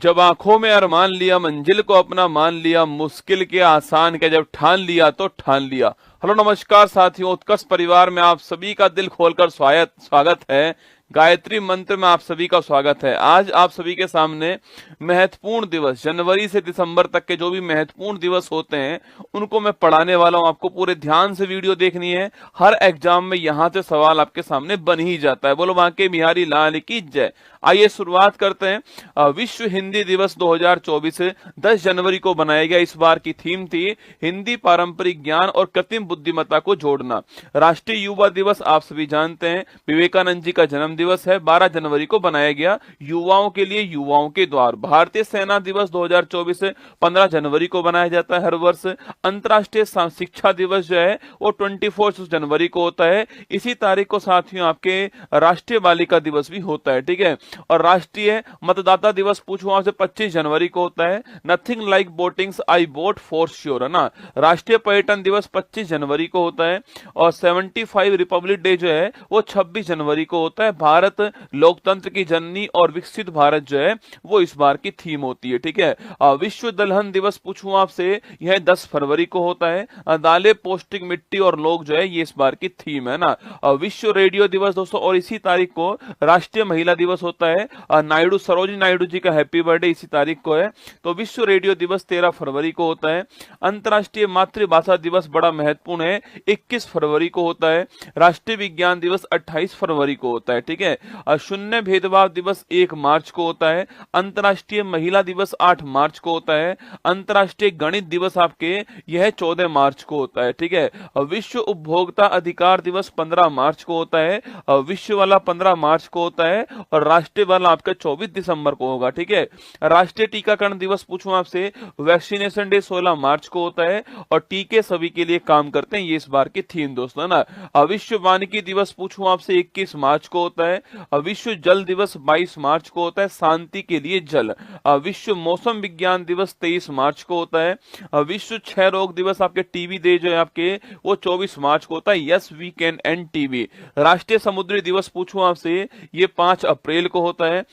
जब आंखों में अरमान लिया, मंजिल को अपना मान लिया, मुश्किल के आसान के जब ठान लिया तो ठान लिया। हेलो नमस्कार साथियों, उत्कर्ष परिवार में आप सभी का दिल खोलकर स्वागत स्वागत है। गायत्री मंत्र में आप सभी का स्वागत है। आज आप सभी के सामने महत्वपूर्ण दिवस, जनवरी से दिसंबर तक के जो भी महत्वपूर्ण दिवस होते हैं उनको मैं पढ़ाने वाला हूं। आपको पूरे ध्यान से वीडियो देखनी है। हर एग्जाम में यहाँ से सवाल आपके सामने बन ही जाता है। बोलो बांके बिहारी लाल की जय। आइए शुरुआत करते हैं। विश्व हिंदी दिवस 2024 10 जनवरी को बनाया गया। इस बार की थीम थी हिंदी पारंपरिक ज्ञान और कृत्रिम बुद्धिमत्ता को जोड़ना। राष्ट्रीय युवा दिवस आप सभी जानते हैं, विवेकानंद जी का जन्म दिवस है। 12 जनवरी को बनाया गया, युवाओं के लिए युवाओं के द्वार। भारतीय सेना दिवस 2024 15 जनवरी को बनाया जाता है हर वर्ष। अंतर्राष्ट्रीय शिक्षा दिवस जो है वो 24 जनवरी को होता है। इसी तारीख को साथियों आपके राष्ट्रीय बालिका दिवस भी होता है, ठीक है। और राष्ट्रीय मतदाता दिवस पूछूं आपसे 25 जनवरी को होता है। Nothing like votings, I vote for sure, है ना। राष्ट्रीय पर्यटन दिवस 25 जनवरी को होता है। और 75 रिपब्लिक डे जो है वो 26 जनवरी को होता है। भारत लोकतंत्र की जननी और विकसित भारत जो है वो इस बार की थीम होती है, ठीक है। विश्व दलहन दिवस पूछूं आपसे, यह 10 फरवरी को होता है। दालें, पौष्टिक मिट्टी और लोग जो है ये इस बार की थीम है ना। विश्व रेडियो दिवस दोस्तों, और इसी तारीख को राष्ट्रीय महिला दिवस होता है। नायडू, सरोजिनी नायडू जी का हैप्पी बर्थडे इसी तारीख को है। तो विश्व रेडियो दिवस 13 फरवरी को होता है। अंतर्राष्ट्रीय मातृभाषा दिवस बड़ा महत्वपूर्ण है, 21 फरवरी को होता है। राष्ट्रीय विज्ञान दिवस 28 फरवरी को होता है, ठीक है। शून्य भेदभाव दिवस 1 मार्च को होता है। अंतर्राष्ट्रीय महिला दिवस 8 मार्च को होता है। अंतर्राष्ट्रीय गणित दिवस आपके यह 14 मार्च को होता है, ठीक है। विश्व उपभोक्ता अधिकार दिवस 15 मार्च को होता है। विश्व वाला 15 मार्च को होता है और राष्ट्रीय वाला आपका 24 दिसंबर को होगा, ठीक है। राष्ट्रीय टीकाकरण दिवस पूछूं आपसे, वैक्सीनेशन डे 16 मार्च को होता है। और टीके सभी के लिए काम करते हैं, ये इस बार की थीम दोस्तों, है ना। विश्व वानिकी दिवस पूछूं आपसे 21 मार्च को होता है। विश्व जल दिवस 22 मार्च को होता है, शांति के लिए जल। विश्व मौसम विज्ञान दिवस 23 मार्च को होता है। विश्व क्षय रोग दिवस आपके टीबी डे जो है आपके वो 24 मार्च को होता है। Yes we can end TB. राष्ट्रीय समुद्री दिवस पूछूं आपसे, ये 5 अप्रैल को होता है।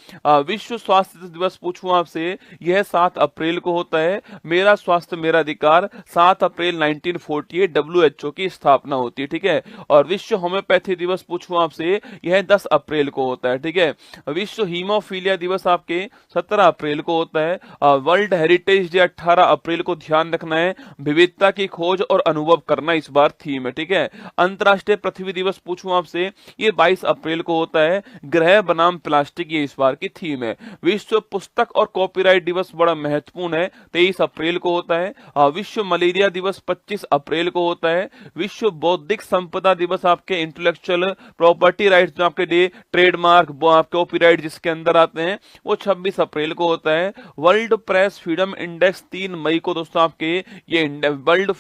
विश्व स्वास्थ्य दिवस पूछूं आपसे, यह 7 अप्रैल को होता है। मेरा स्वास्थ्य मेरा अधिकार 7 अप्रैल 1948 WHO की स्थापना होती है, ठीक है। और विश्व होम्योपैथी दिवस पूछूं आपसे, यह 10 अप्रैल को होता है, ठीक है। विश्व हीमोफीलिया दिवस आपके 17 अप्रैल को होता है। वर्ल्ड हेरिटेज डे 18 अप्रैल को, ध्यान रखना है। विविधता की खोज और अनुभव करना इस बार थीम है, ठीक है। अंतर्राष्ट्रीय पृथ्वी दिवस पूछूं आपसे, ये 22 अप्रैल को होता है। ग्रह बनाम प्लास्टिक ये इस बार की थीम है। विश्व पुस्तक और कॉपीराइट दिवस बड़ा महत्वपूर्ण है, 23 अप्रैल को होता है। विश्व मलेरिया दिवस 25 अप्रैल को होता है। विश्व बौद्धिक संपदा दिवस आपके इंटेलेक्चुअल प्रॉपर्टी राइट्स जो आपके डे, ट्रेडमार्क, कॉपीराइट जिसके अंदर आते हैं वो 26 अप्रैल को होता है। वर्ल्ड प्रेस फ्रीडम इंडेक्स 3 मई को दोस्तों आपके ये वर्ल्ड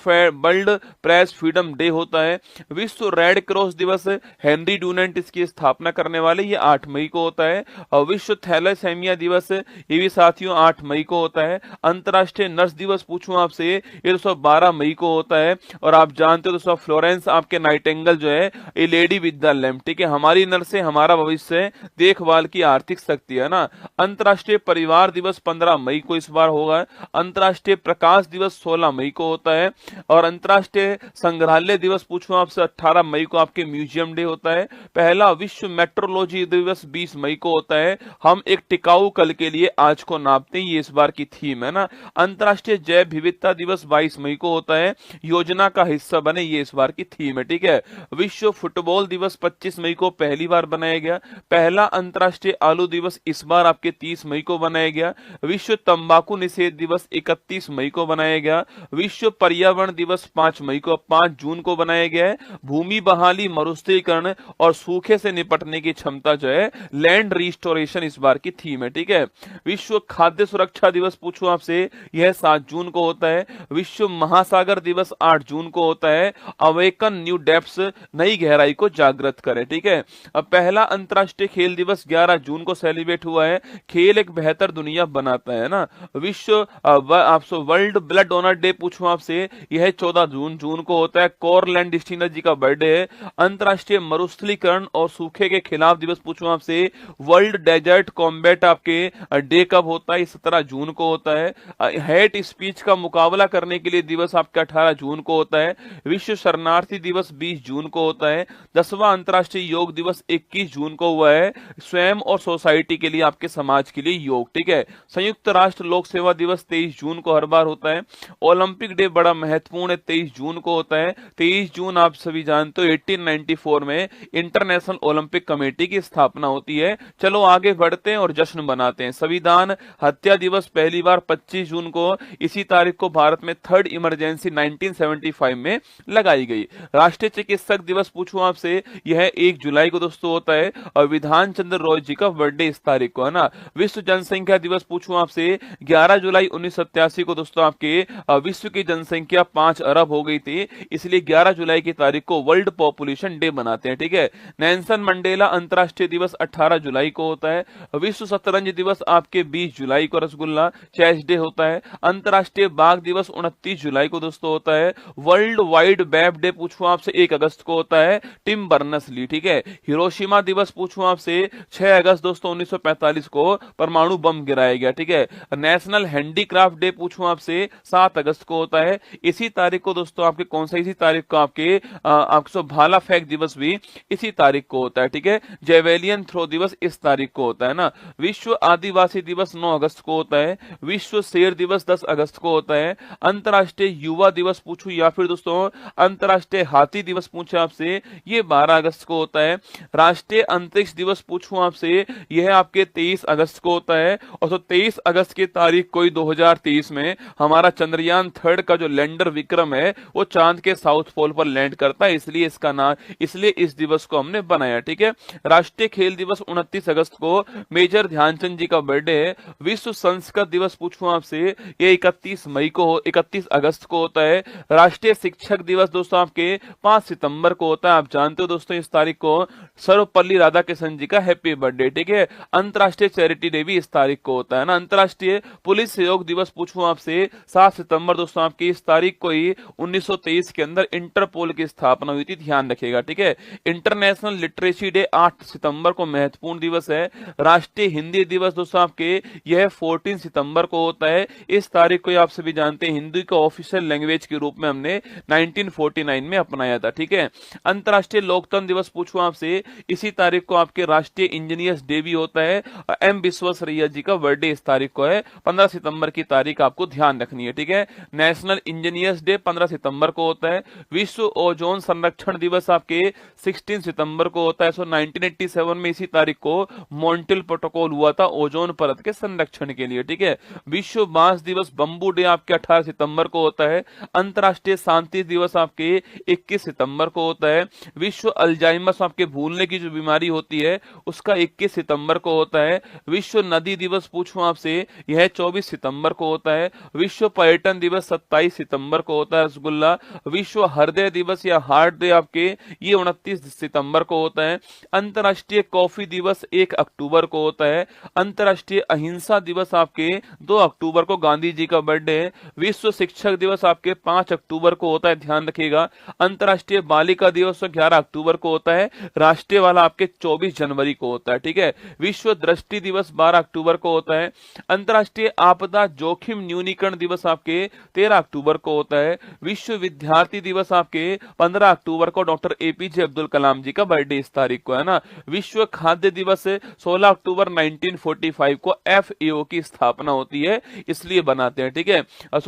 प्रेस फ्रीडम डे होता है। विश्व रेड क्रॉस दिवस, हेनरी डूनेंट इसकी स्थापना करने वाले, ये 8 मई को होता है। और विश्व थैलेसेमिया दिवस ये भी साथियों 8 मई को होता है। अंतर्राष्ट्रीय नर्स दिवस पूछूं आपसे, ये दोस्तों 12 मई को होता है। और आप जानते हो दोस्तों फ्लोरेंस आपके नाइटिंगेल जो है ये लेडी विद द लैम्प, ठीक है। हमारी नर्सें हमारा भविष्य, देखभाल की आर्थिक शक्ति, है ना। अंतर्राष्ट्रीय परिवार दिवस 15 मई को इस बार होगा। अंतर्राष्ट्रीय प्रकाश दिवस 16 मई को होता है। और अंतर्राष्ट्रीय संग्रहालय दिवस पूछूं आपसे 18 मई को आपके म्यूजियम डे होता है। पहला विश्व मेट्रोलॉजी दिवस 20 मई को होता है। हम एक टिकाऊ कल के लिए आज को नापते हैं, ये इस बार की थीम है ना। अंतर्राष्ट्रीय जैव विविधता दिवस 22 मई को होता है। योजना का हिस्सा बने, ये इस बार की थीम है, ठीक है। विश्व फुटबॉल दिवस 25 मई को पहली बार बनाया गया। पहला अंतर्राष्ट्रीय आलू दिवस इस बार आपके 30 मई को बनाया गया। विश्व तंबाकू निषेध दिवस 31 मई को बनाया गया। विश्व पर्यावरण दिवस 5 मई को 5 जून को बनाया गया है। भूमि बहाली, मरुस्थलीकरण और सूखे से निपटने की क्षमता जो है, लैंड रिस्टोरेशन इस बार की थीम है, ठीक है। विश्व खाद्य सुरक्षा दिवस पूछूं आपसे, यह 7 जून को होता है। विश्व महासागर दिवस 8 जून को होता है अवेकन न्यू डेप्थ्स, नई गहराई को जागृत करे। ठीक है, अब पहला अंतर्राष्ट्रीय खेल दिवस 11 जून को सेलिब्रेट हुआ है। खेल एक बेहतर दुनिया बनाता है ना। विश्व आपसे वर्ल्ड ब्लड डोनर डे पूछूं आपसे, यह 14 जून को होता है। कोरलैंड डिस्टिनर जी का बर्थडे है। अंतर्राष्ट्रीय मरुस्थलीकरण और सूखे के खिलाफ दिवस पूछूं आपसे, वर्ल्ड डेजर्ट कॉम्बैट आपके डे कब होता है? 17 जून को होता है। हेट स्पीच का मुकाबला करने के लिए दिवस आपका 18 जून को होता है। विश्व शरणार्थी दिवस 20 जून को होता है। 10वां अंतर्राष्ट्रीय योग दिवस 21 जून को हुआ है, स्वयं और सोसाइटी के लिए, आपके समाज के लिए योग। ठीक है, संयुक्त राष्ट्र लोक सेवा दिवस 23 जून को हर बार होता है। ओलंपिक डे बड़ा महत्वपूर्ण है, 23 जून को होता है। 23 जून आप सभी जानते हो 1894 में इंटरनेशनल ओलंपिक कमेटी की स्थापना होती है। चलो आगे बढ़ते हैं और जश्न बनाते हैं। संविधान हत्या दिवस पहली बार 25 जून को, इसी तारीख को भारत में थर्ड इमरजेंसी 1975 में लगाई गई। राष्ट्रीय चिकित्सक दिवस पूछूं आपसे, यह 1 जुलाई को दोस्तों होता है। और विधान चंद्र रॉय जी का बर्थडे इस तारीख को है ना। विश्व जनसंख्या दिवस पूछूं आपसे, 11 जुलाई 1987 को दोस्तों आपके विश्व की जनसंख्या 5 अरब हो गई थी, इसलिए 11 जुलाई की तारीख को वर्ल्ड पॉपुलेशन डे बनाते हैं। ठीक है, नेल्सन मंडेला अंतर्राष्ट्रीय दिवस 18 जुलाई को होता है। विश्व शतरंज दिवस आपके 20 जुलाई को रसगुल्ला चेस डे होता है। अंतर्राष्ट्रीय बाघ दिवस 29 जुलाई को दोस्तों होता है। वर्ल्ड वाइड वेब डे पूछूं आपसे 1 अगस्त को होता है, टिम बर्नस ली। ठीक है, हिरोशिमा दिवस पूछूं आपसे 6 अगस्त दोस्तों 1945 को परमाणु बम गिराया गया। ठीक है, नेशनल हैंडीक्राफ्ट डे पूछूं आपसे 7 अगस्त को होता है। इसी तारीख को दोस्तों आपके कौन सा, इसी तारीख को आपके आपको भाला फेंक दिवस भी इसी तारीख को होता है। ठीक है, जेवेलियन थ्रो दिवस इस तारीख को होता है ना। विश्व आदिवासी दिवस 9 अगस्त को होता है। विश्व शेर दिवस 10 अगस्त को होता है। अंतर्राष्ट्रीय युवा दिवस पूछूं या फिर दोस्तों अंतर्राष्ट्रीय हाथी दिवस पूछे आपसे, ये 12 अगस्त को होता है। राष्ट्रीय अंतरिक्ष दिवस पूछूं आपसे, यह आपके 23 अगस्त को होता है। और तो 23 अगस्त की तारीख को 2023 में हमारा चंद्रयान 3 का जो लैंडर विक्रम है वो चांद के साउथ पोल पर लैंड करता है, इसलिए इसका नाम, इसलिए इस दिवस को हमने बनाया। ठीक है, राष्ट्रीय खेल दिवस 29 अगस्त को मेजर ध्यानचंद जी का बर्थडे है। विश्व संस्कृत दिवस पूछूं आपसे, ये 31 अगस्त को होता है। राष्ट्रीय शिक्षक दिवस दोस्तों आपके 5 सितंबर को होता है। आप जानते हो दोस्तों इस तारीख को सर्वपल्ली राधाकृष्णन जी का हैप्पी बर्थडे। ठीक है, अंतर्राष्ट्रीय चैरिटी डे भी इस तारीख को होता है ना। अंतर्राष्ट्रीय पुलिस सहयोग दिवस पूछूं आपसे 7 सितंबर दोस्तों आपकी इस तारीख को ही 1923 के अंदर इंटरपोल की स्थापना हुई थी, ध्यान रखिएगा। ठीक है, इंटरनेशनल लिटरेसी डे 8 सितंबर को महत्वपूर्ण दिवस है। राष्ट्रीय हिंदी दिवस दोस्तों आपके यह 14 सितंबर को होता है। इस तारीख को आप सभी जानते हैं हिंदी को ऑफिशियल लैंग्वेज के रूप में हमने 1949 में अपनाया था। ठीक है, अंतर्राष्ट्रीय लोकतंत्र दिवस पूछूं आपसे, इसी तारीख को आपके राष्ट्रीय इंजीनियर्स डे भी होता है। एम विश्वेश्वरैया जी का बर्थडे इस तारीख को है, 15 सितंबर की तारीख आपको ध्यान रखनी है। ठीक है, नेशनल इंजीनियर्स डे 15 सितंबर को होता है। विश्व ओजोन संरक्षण दिवस आपके 16 सितंबर को होता है। 1987 में इसी तारीख को मॉन्ट्रियल प्रोटोकॉल हुआ था ओजोन परत के संरक्षण के लिए। ठीक है, विश्व बांस दिवस बंबू डे आपके 18 सितंबर को होता है। अंतर्राष्ट्रीय शांति दिवस आपके 21 सितंबर को होता है। विश्व अल्जाइमर्स आपके भूलने की जो बीमारी होती है उसका 21 सितंबर को होता है। विश्व नदी दिवस पूछूं आपसे, यह 24 सितंबर को होता है। विश्व पर्यटन दिवस 27 सितंबर को होता है रसगुल्ला। विश्व हृदय दिवस या हार्ट डे आपके ये 29 सितंबर को होता है। अंतर्राष्ट्रीय कॉफी दिवस 1 अक्टूबर को होता है। अंतर्राष्ट्रीय अहिंसा दिवस आपके 2 अक्टूबर को गांधी जी का बर्थडे है। विश्व शिक्षक दिवस आपके 5 अक्टूबर को होता है, ध्यान रखिएगा। अंतर्राष्ट्रीय बालिका दिवस 11 अक्टूबर को होता है। राष्ट्रीय वाला आपके 24 जनवरी को होता है। ठीक है, विश्व दृष्टि दिवस 12 अक्टूबर को होता है। अंतर्राष्ट्रीय आपदा जोखिम न्यूनीकरण दिवस आपके 13 अक्टूबर को होता है। विश्व विद्यार्थी दिवस आपके 15 अक्टूबर को डॉक्टर एपीजे अब्दुल कलाम जी का बर्थडे इस तारीख को है ना। विश्व खाद्य दिवस 16 अक्टूबर 1945 को एफएओ की स्थापना होती है, इसलिए बनाते हैं। ठीक है,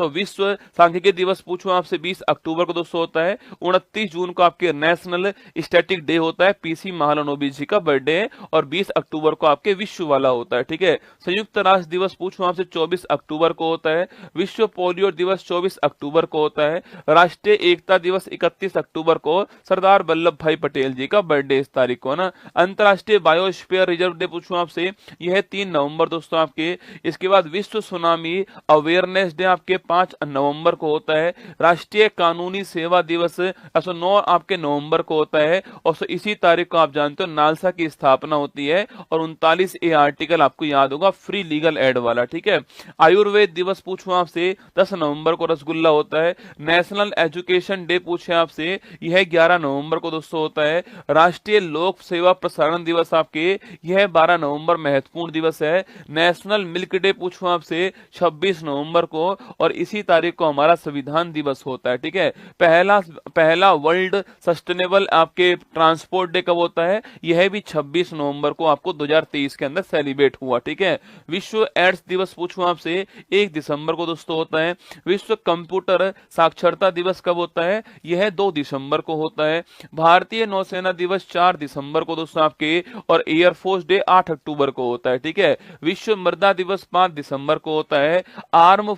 विश्व सांख्यिकी दिवस पूछूं आपसे 20 अक्टूबर को दोस्तों होता है। 29 जून को आपके नेशनल स्टैटिक डे होता है, पीसी महालनोबिस जी का बर्थडे है। और 20 अक्टूबर को आपके विश्व वाला होता है। ठीक है, संयुक्त राष्ट्र दिवस पूछूं आपसे 24 अक्टूबर को होता है। विश्व पोलियो दिवस 24 अक्टूबर को होता है। राष्ट्रीय एकता दिवस 31 अक्टूबर को सरदार वल्लभ भाई पटेल जी का बर्थडे इस तारीख को ना। अंतर्राष्ट्रीय बायोस्फीयर रिजर्व डे पूछूं आपसे, यह 3 नवंबर दोस्तों आपके। इसके बाद विश्व सुनामी अवेयरनेस डे आपके 5 नवंबर को होता है। राष्ट्रीय कानूनी सेवा दिवस 9 आपके नवंबर को होता है, और इसी तारीख को आप जानते हो नालसा की स्थापना होती है, और 39A आर्टिकल आपको याद होगा फ्री लीगल एड वाला, ठीक है। आयुर्वेद दिवस पूछूं आपसे 10 नवंबर को रसगुल्ला होता है। नेशनल एजुकेशन डे पूछे आपसे, यह 11 नवंबर को दोस्तों होता है। राष्ट्रीय लोक सेवा प्रसारण दिवस आपके यह 12 नवंबर महत्वपूर्ण दिवस है। नेशनल मिल्क डे पूछूं आपसे 26 नवंबर को, और इसी तारीख को हमारा संविधान दिवस होता है, ठीक है। पहला वर्ल्ड सस्टेनेबल आपके ट्रांसपोर्ट डे कब होता है, यह भी 26 नवंबर को आपको 2023 के अंदर सेलिब्रेट हुआ, ठीक है। विश्व एड्स दिवस पूछूं आपसे 1 दिसंबर को दोस्तों होता है। विश्व कंप्यूटर साक्षरता दिवस कब होता है, यह 2 दिसंबर को होता है। भारतीय नौसेना दिवस 4 दिसंबर को दोस्तों आपके, और एयरफोर्स डे 8 अक्टूबर को होता है, ठीक है। विश्व मृदा दिवस 5 दिसंबर को होता है। आर्म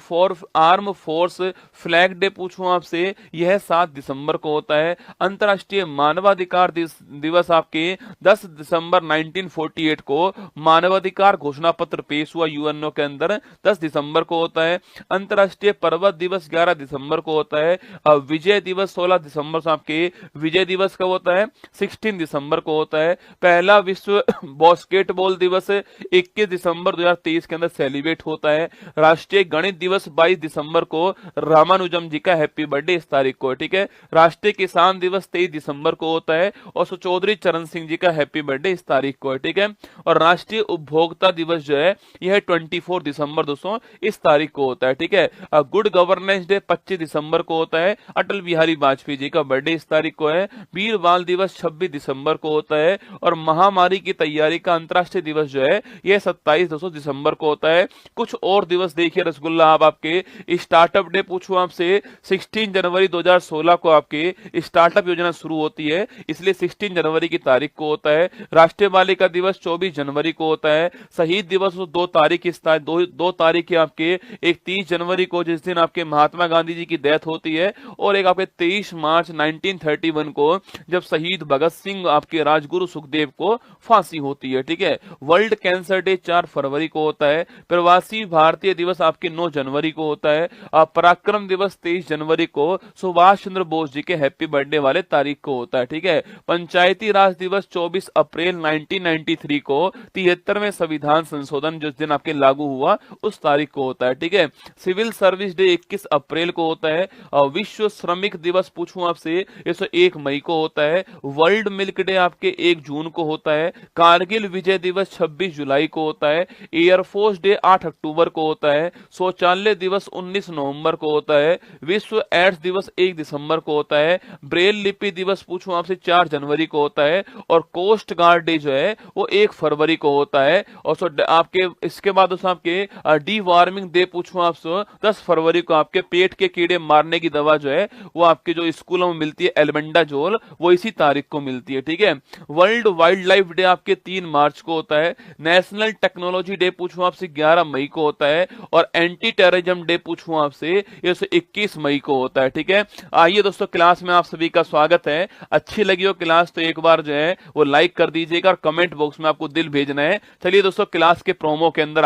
फोर्स फ्लैग डे पूछूं आपसे, यह 7 दिसंबर को होता है। अंतर्राष्ट्रीय मानवाधिकार दिवस आपके 10 दिसंबर 1948 को मानवाधिकार घोषणा पत्र पेश हुआ यूएनओ के अंदर, 10 दिसंबर को होता है। अंतर्राष्ट्रीय पर्वत दिवस 11 दिसंबर को होता है। विजय दिवस 16 दिसंबर से आपके, विजय दिवस कब होता है, 16 दिसंबर को होता है। पहला विश्व बास्केटबॉल दिवस 21 दिसंबर 2023 के अंदर सेलिब्रेट होता है। राष्ट्रीय गणित दिवस 22 दिसंबर को, रामानुजम जी का हैप्पी बर्थडे इस तारीख को, ठीक है। राष्ट्रीय किसान दिवस 23 दिसंबर को होता है, और चौधरी चरण सिंह जी का हैप्पी बर्थडे इस तारीख को है, ठीक है। और राष्ट्रीय उपभोक्ता दिवस जो है यह 24 दिसंबर दोस्तों इस तारीख को होता है, ठीक है। गुड गवर्नेंस डे 25 दिसंबर को होता है। अटल बिहारी वाजपेयी जी का बर्थडे इस तारीख को है। वीर बाल दिवस 26 दिसंबर को होता है। और महामारी की तैयारी का अंतर्राष्ट्रीय दिवस जो है यह 27 दिसंबर को होता है। कुछ और दिवस देखिए रसगुल्ला आप आपके स्टार्टअप डे पूछूं आपसे, 16 जनवरी 2016 को आपके स्टार्टअप योजना शुरू होती है, इसलिए 16 जनवरी की तारीख को होता है। राष्ट्रीय बालिका दिवस 24 जनवरी को होता है। शहीद दिवस 2 तारीख दो तारीख आपके, एक 30 जनवरी को जिस दिन आपके महात्मा गांधी जी की डेथ होती है, और एक आपके 23 मार्च 1931 को जब शहीद भगत सिंह आपके राजगुरु सुखदेव को फांसी होती है, ठीक है। वर्ल्ड कैंसर डे 4 फरवरी को होता है। प्रवासी भारतीय दिवस आपके 9 जनवरी को होता है। पराक्रम दिवस 23 जनवरी को सुभाष चंद्र बोस जी के हैप्पी बर्थडे वाले तारीख को होता है, ठीक है। पंचायती राज दिवस 24 अप्रैल 1993 को 73वें संविधान संशोधन जिस दिन आपके लागू हुआ उस तारीख को होता है, ठीक है। सिविल सर्विस डे 21 अप्रैल को होता है। विश्व श्रमिक दिवस पूछूं आपसे 1 मई को होता है। वर्ल्ड मिल्क डे आपके 1 जून को होता है। कारगिल विजय दिवस 26 जुलाई को होता है। एयरफोर्स डे 8 अक्टूबर को होता है। शौचालय दिवस 19 नवंबर को होता है। विश्व एड्स दिवस 1 दिसंबर को होता है। ब्रेल लिपि दिवस पूछूं आपसे 4 जनवरी को होता है। और कोस्ट गार्ड डे जो है वो 1 फरवरी को होता है। और आपके इसके बाद आपके डी वार्मिंग डे पूछूं आपसे 10 फरवरी को आपके पेट के कीड़े मारने की दवा जो है वो आपके जो स्कूलों में मिलती है एल्बेंडाजोल, वो इसी तारीख को मिलती है, ठीक है। वर्ल्ड वाइल्ड लाइफ डे आपके 3 मार्च को होता है। नेशनल टेक्नोलॉजी डे पूछूं आपसे 11 मई को होता है। और एंटी टेररिज्म डे पूछूं आपसे ये 21 मई को होता है, ठीक है। आइए दोस्तों क्लास में आप सभी का स्वागत है। अच्छी लगी हो क्लास तो एक बार जो है वो लाइक कर दीजिएगा, और कमेंट बॉक्स में आपको दिल भेजना है। चलिए दोस्तों क्लास के प्रोमो के अंदर